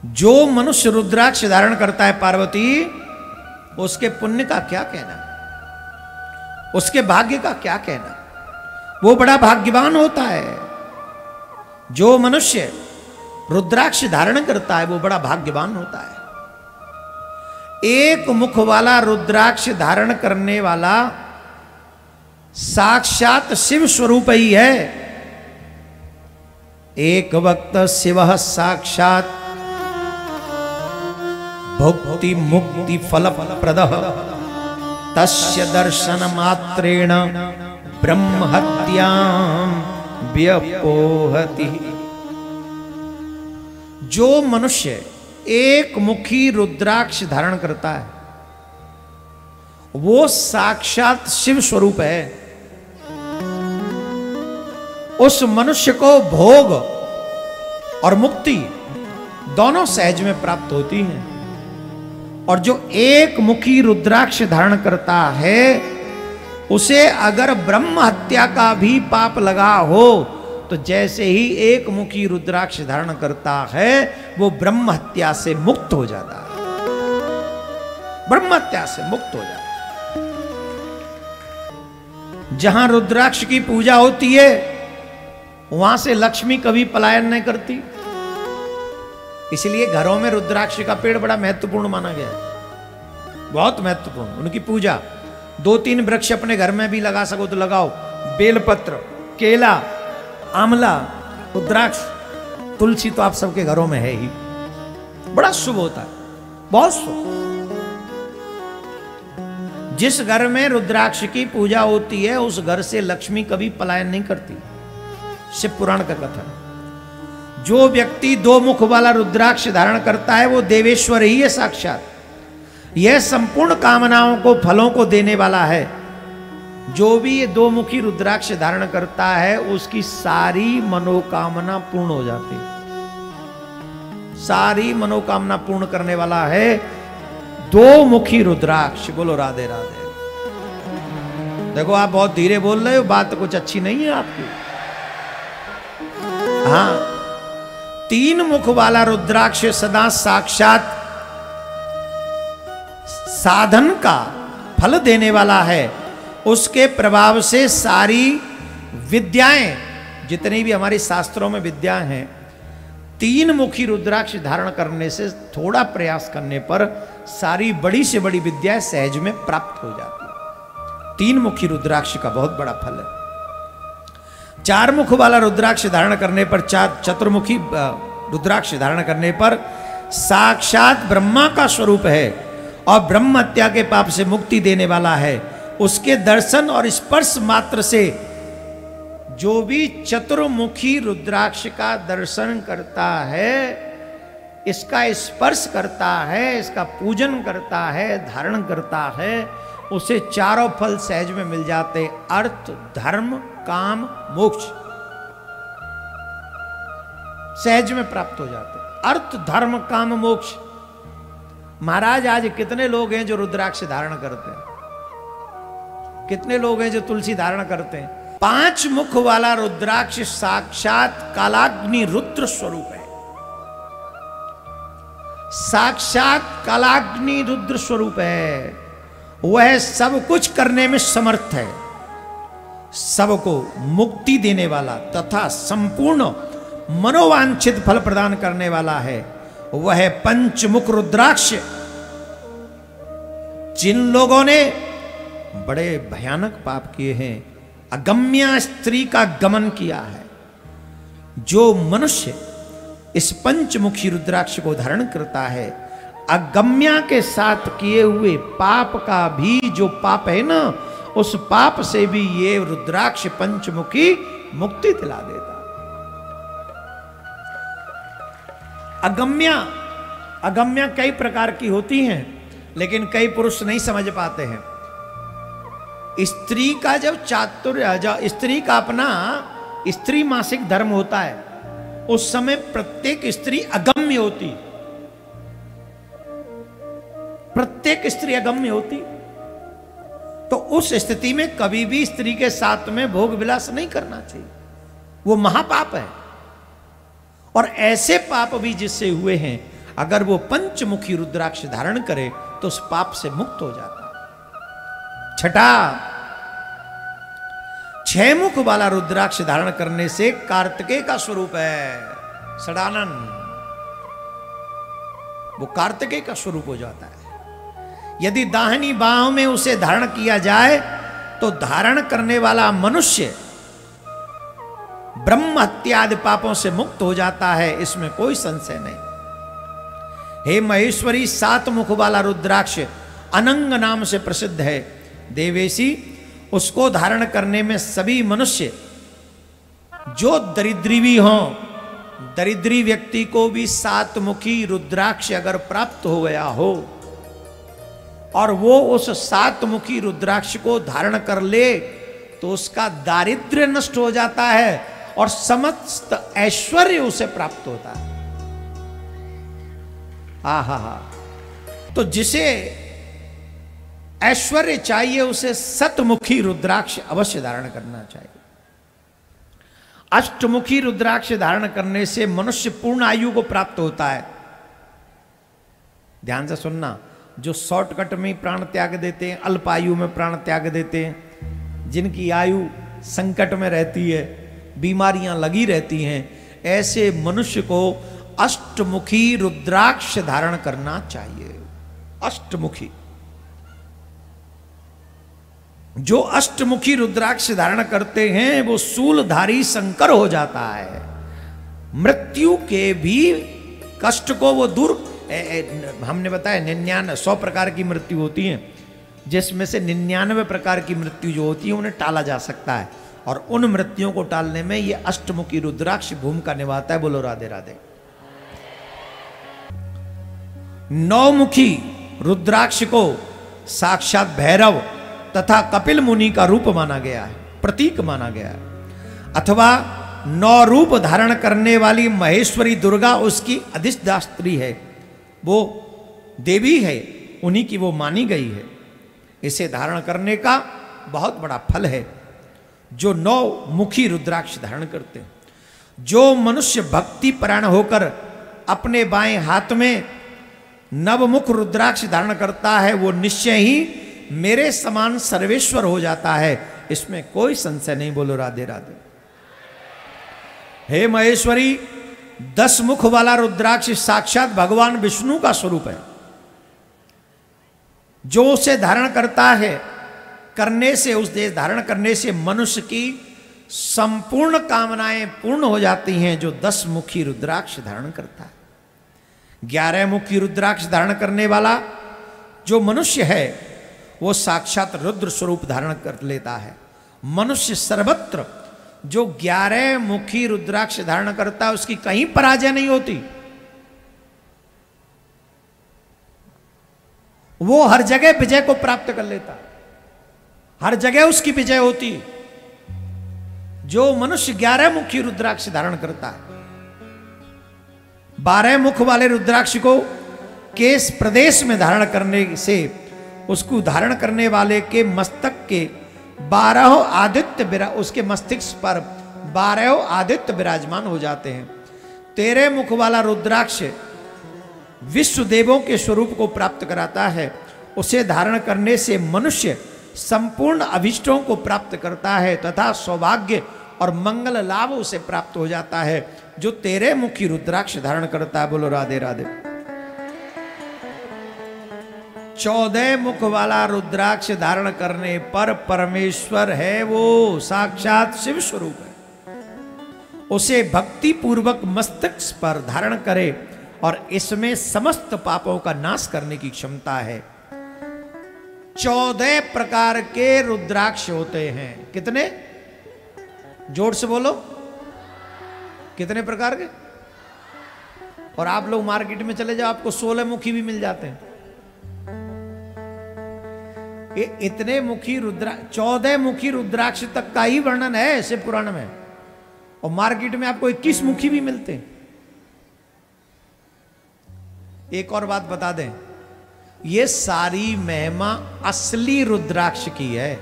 जो मनुष्य रुद्राक्ष धारण करता है पार्वती, उसके पुण्य का क्या कहना, उसके भाग्य का क्या कहना, वो बड़ा भाग्यवान होता है। जो मनुष्य रुद्राक्ष धारण करता है वो बड़ा भाग्यवान होता है। एक मुख वाला रुद्राक्ष धारण करने वाला साक्षात शिव स्वरूप ही है। एक वक्त शिव साक्षात भक्ति मुक्ति फल प्रदः तस्य दर्शन मात्रेण ब्रह्म हत्यां व्यपोहति। जो मनुष्य एक मुखी रुद्राक्ष धारण करता है वो साक्षात शिव स्वरूप है। उस मनुष्य को भोग और मुक्ति दोनों सहज में प्राप्त होती हैं। और जो एक मुखी रुद्राक्ष धारण करता है उसे अगर ब्रह्म हत्या का भी पाप लगा हो तो जैसे ही एक मुखी रुद्राक्ष धारण करता है वो ब्रह्म हत्या से मुक्त हो जाता है, ब्रह्म हत्या से मुक्त हो जाता है। जहां रुद्राक्ष की पूजा होती है वहां से लक्ष्मी कभी पलायन नहीं करती। इसलिए घरों में रुद्राक्ष का पेड़ बड़ा महत्वपूर्ण माना गया है, बहुत महत्वपूर्ण। उनकी पूजा 2-3 वृक्ष अपने घर में भी लगा सको तो लगाओ, बेलपत्र, केला, आंवला, रुद्राक्ष, तुलसी तो आप सबके घरों में है ही, बड़ा शुभ होता है, बहुत शुभ। जिस घर में रुद्राक्ष की पूजा होती है उस घर से लक्ष्मी कभी पलायन नहीं करती, शिव पुराण का कथन। जो व्यक्ति 2 मुख वाला रुद्राक्ष धारण करता है वो देवेश्वर ही है साक्षात। यह संपूर्ण कामनाओं को, फलों को देने वाला है। जो भी ये 2 मुखी रुद्राक्ष धारण करता है उसकी सारी मनोकामना पूर्ण हो जाती है। सारी मनोकामना पूर्ण करने वाला है 2 मुखी रुद्राक्ष। बोलो राधे राधे। देखो आप बहुत धीरे बोल रहे हो, बात कुछ अच्छी नहीं है आपकी। हाँ, 3 मुख वाला रुद्राक्ष सदा साक्षात साधन का फल देने वाला है। उसके प्रभाव से सारी विद्याएं, जितनी भी हमारी शास्त्रों में विद्याएं हैं, 3 मुखी रुद्राक्ष धारण करने से, थोड़ा प्रयास करने पर सारी बड़ी से बड़ी विद्याएं सहज में प्राप्त हो जाती है। 3 मुखी रुद्राक्ष का बहुत बड़ा फल है। 4 मुख वाला रुद्राक्ष धारण करने पर, चतुर्मुखी रुद्राक्ष धारण करने पर साक्षात ब्रह्मा का स्वरूप है और ब्रह्म हत्या के पाप से मुक्ति देने वाला है। उसके दर्शन और स्पर्श मात्र से जो भी चतुर्मुखी रुद्राक्ष का दर्शन करता है, इसका स्पर्श करता है, इसका पूजन करता है, धारण करता है, उसे चारों फल सहज में मिल जाते। अर्थ, धर्म, काम, मोक्ष सहज में प्राप्त हो जाते। अर्थ, धर्म, काम, मोक्ष। महाराज आज कितने लोग हैं जो रुद्राक्ष धारण करते हैं, कितने लोग हैं जो तुलसी धारण करते हैं। 5 मुख वाला रुद्राक्ष साक्षात कालाग्नि रुद्र स्वरूप है। साक्षात कालाग्नि रुद्र स्वरूप है। वह सब कुछ करने में समर्थ है, सबको मुक्ति देने वाला तथा संपूर्ण मनोवांछित फल प्रदान करने वाला है। वह पंचमुख रुद्राक्ष जिन लोगों ने बड़े भयानक पाप किए हैं, अगम्या स्त्री का गमन किया है, जो मनुष्य इस पंचमुखी रुद्राक्ष को धारण करता है, अगम्या के साथ किए हुए पाप का भी जो पाप है ना, उस पाप से भी ये रुद्राक्ष पंचमुखी मुक्ति दिला देता। अगम्या कई प्रकार की होती हैं, लेकिन कई पुरुष नहीं समझ पाते हैं। स्त्री का जब चातुर्य, स्त्री का अपना स्त्री मासिक धर्म होता है, उस समय प्रत्येक स्त्री अगम्य होती, प्रत्येक स्त्री अगम्य होती। तो उस स्थिति में कभी भी स्त्री के साथ में भोग विलास नहीं करना चाहिए, वो महापाप है। और ऐसे पाप भी जिससे हुए हैं, अगर वो पंचमुखी रुद्राक्ष धारण करे तो उस पाप से मुक्त हो जाता है। छठा, 6 मुख वाला रुद्राक्ष धारण करने से कार्तिकेय का स्वरूप है, सदानंद, वो कार्तिकेय का स्वरूप हो जाता है। यदि दाहिनी बाहों में उसे धारण किया जाए तो धारण करने वाला मनुष्य ब्रह्म हत्या आदि पापों से मुक्त हो जाता है, इसमें कोई संशय नहीं। हे महेश्वरी, 7 मुख वाला रुद्राक्ष अनंग नाम से प्रसिद्ध है। देवेशी, उसको धारण करने में सभी मनुष्य जो दरिद्री भी हों, दरिद्री व्यक्ति को भी 7 मुखी रुद्राक्ष अगर प्राप्त हो गया हो और वो उस 7 मुखी रुद्राक्ष को धारण कर ले तो उसका दारिद्र्य नष्ट हो जाता है और समस्त ऐश्वर्य उसे प्राप्त होता है। आहा, तो जिसे ऐश्वर्य चाहिए उसे 7मुखी रुद्राक्ष अवश्य धारण करना चाहिए। अष्टमुखी रुद्राक्ष धारण करने से मनुष्य पूर्ण आयु को प्राप्त होता है। ध्यान से सुनना, जो शॉर्टकट में प्राण त्याग देते हैं, अल्प आयु में प्राण त्याग देते हैं, जिनकी आयु संकट में रहती है, बीमारियां लगी रहती हैं, ऐसे मनुष्य को अष्टमुखी रुद्राक्ष धारण करना चाहिए। अष्टमुखी, जो अष्टमुखी रुद्राक्ष धारण करते हैं वो शूलधारी शंकर हो जाता है। मृत्यु के भी कष्ट को वो दूर, हमने बताया 100 प्रकार की मृत्यु होती है, जिसमें से 99 प्रकार की मृत्यु जो होती है उन्हें टाला जा सकता है, और उन मृत्युओं को टालने में ये अष्टमुखी रुद्राक्ष भूमिका निभाता है। बोलो राधे राधे। 9मुखी रुद्राक्ष को साक्षात भैरव तथा कपिल मुनि का रूप माना गया है, प्रतीक माना गया है, अथवा 9 रूप धारण करने वाली महेश्वरी दुर्गा उसकी अधिष्ठात्री है, वो देवी है, उन्हीं की वो मानी गई है। इसे धारण करने का बहुत बड़ा फल है जो 9 मुखी रुद्राक्ष धारण करते हैं। जो मनुष्य भक्ति परायण होकर अपने बाएं हाथ में नवमुख रुद्राक्ष धारण करता है वो निश्चय ही मेरे समान सर्वेश्वर हो जाता है, इसमें कोई संशय नहीं। बोलो राधे राधे। हे महेश्वरी, 10 मुख वाला रुद्राक्ष साक्षात भगवान विष्णु का स्वरूप है। जो उसे धारण करता है, करने से, उस देश धारण करने से मनुष्य की संपूर्ण कामनाएं पूर्ण हो जाती हैं, जो 10 मुखी रुद्राक्ष धारण करता है। 11 मुखी रुद्राक्ष धारण करने वाला जो मनुष्य है वो साक्षात रुद्र स्वरूप धारण कर लेता है। मनुष्य सर्वत्र जो 11 मुखी रुद्राक्ष धारण करता है उसकी कहीं पराजय नहीं होती, वो हर जगह विजय को प्राप्त कर लेता, हर जगह उसकी विजय होती। जो मनुष्य 11 मुखी रुद्राक्ष धारण करता है, 12 मुख वाले रुद्राक्ष को केश प्रदेश में धारण करने से उसको धारण करने वाले के मस्तक के 12 आदित्य उसके मस्तिष्क पर 12 आदित्य विराजमान हो जाते हैं। 13 मुख वाला रुद्राक्ष विश्व देवों के स्वरूप को प्राप्त कराता है। उसे धारण करने से मनुष्य संपूर्ण अभिष्टों को प्राप्त करता है तथा सौभाग्य और मंगल लाभ उसे प्राप्त हो जाता है, जो 13 मुखी रुद्राक्ष धारण करता है। बोलो राधे राधे। 14 मुख वाला रुद्राक्ष धारण करने पर परमेश्वर है वो साक्षात शिव स्वरूप है। उसे भक्ति पूर्वक मस्तक पर धारण करे और इसमें समस्त पापों का नाश करने की क्षमता है। 14 प्रकार के रुद्राक्ष होते हैं। कितने? जोर से बोलो, कितने प्रकार के? और आप लोग मार्केट में चले जाओ, आपको 16 मुखी भी मिल जाते हैं। ये इतने मुखी रुद्राक्ष, 14 मुखी रुद्राक्ष तक का ही वर्णन है शिव पुराण में, और मार्केट में आपको 21 मुखी भी मिलते हैं। एक और बात बता दें, ये सारी महिमा असली रुद्राक्ष की है,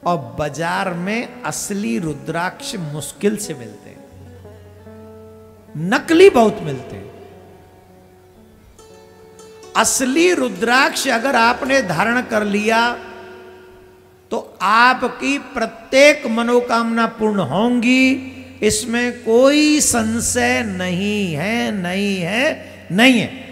और बाजार में असली रुद्राक्ष मुश्किल से मिलते हैं। नकली बहुत मिलते हैं। असली रुद्राक्ष अगर आपने धारण कर लिया तो आपकी प्रत्येक मनोकामना पूर्ण होंगी, इसमें कोई संशय नहीं है, नहीं है, नहीं है।